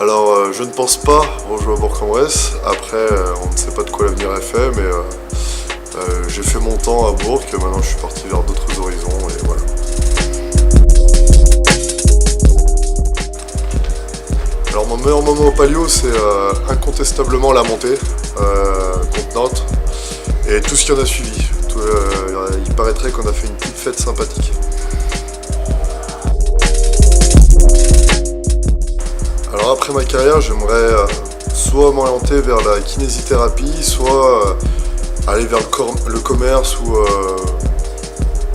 Je ne pense pas rejouer à Bourg-en-Bresse. Après, on ne sait pas de quoi l'avenir est fait, mais j'ai fait mon temps à Bourg, et maintenant je suis parti vers d'autres horizons, et voilà. Alors mon meilleur moment au Palio, c'est incontestablement la montée contre Nantes et tout ce qui en a suivi. Il paraîtrait qu'on a fait une petite fête sympathique. Alors après ma carrière, j'aimerais soit m'orienter vers la kinésithérapie, soit aller vers le commerce ou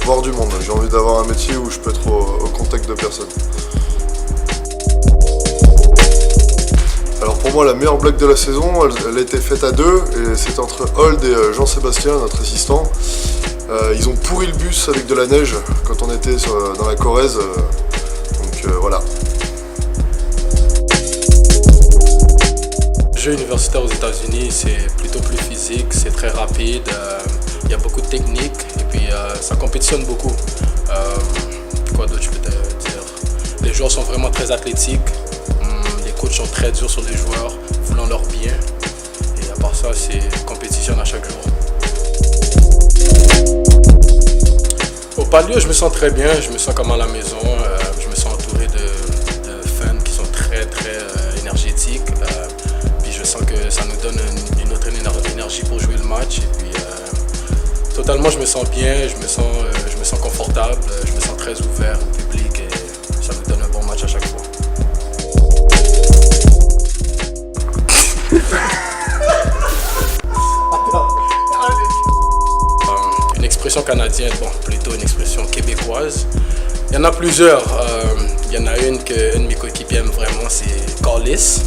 voir du monde. J'ai envie d'avoir un métier où je peux être au contact de personnes. Alors pour moi, la meilleure blague de la saison, elle a été faite à deux, et c'était entre Hold et Jean-Sébastien, notre assistant. Ils ont pourri le bus avec de la neige quand on était dans la Corrèze, donc voilà. Le jeu universitaire aux États-Unis, c'est plutôt plus physique, c'est très rapide, il y a beaucoup de techniques et puis ça compétitionne beaucoup. Quoi d'autre je peux te dire? Les joueurs sont vraiment très athlétiques, les coachs sont très durs sur les joueurs, voulant leur bien. Et à part ça, c'est compétition à chaque jour. Au Palio, je me sens très bien, je me sens comme à la maison, je me sens entouré de fans qui sont très énergétiques. Je sens que ça nous donne une autre énergie pour jouer le match. Et puis, totalement, je me sens bien, je me sens confortable, je me sens très ouvert au public et ça nous donne un bon match à chaque fois. Une expression canadienne, bon, plutôt une expression québécoise. Il y en a plusieurs. Il y en a une qu'un de mes coéquipiers aime vraiment, c'est Callis.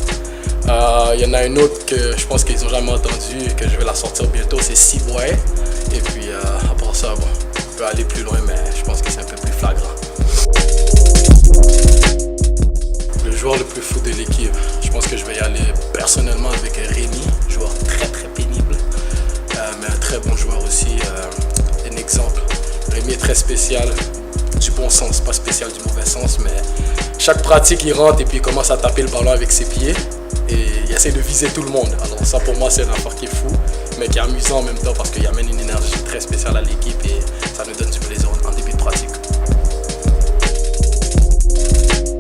Il y en a une autre que je pense qu'ils n'ont jamais entendu, que je vais la sortir bientôt, c'est Ciboy. Et puis à part ça, bon, on peut aller plus loin, mais je pense que c'est un peu plus flagrant. Le joueur le plus fou de l'équipe, je pense que je vais y aller personnellement avec Rémi, joueur très pénible, mais un très bon joueur aussi. Un exemple, Rémi est très spécial, du bon sens, pas spécial du mauvais sens, mais chaque pratique il rentre et puis il commence à taper le ballon avec ses pieds. Et il essaie de viser tout le monde. Alors ça pour moi c'est un affaire qui est fou, mais qui est amusant en même temps parce qu'il amène une énergie très spéciale à l'équipe et ça nous donne du plaisir en début de pratique.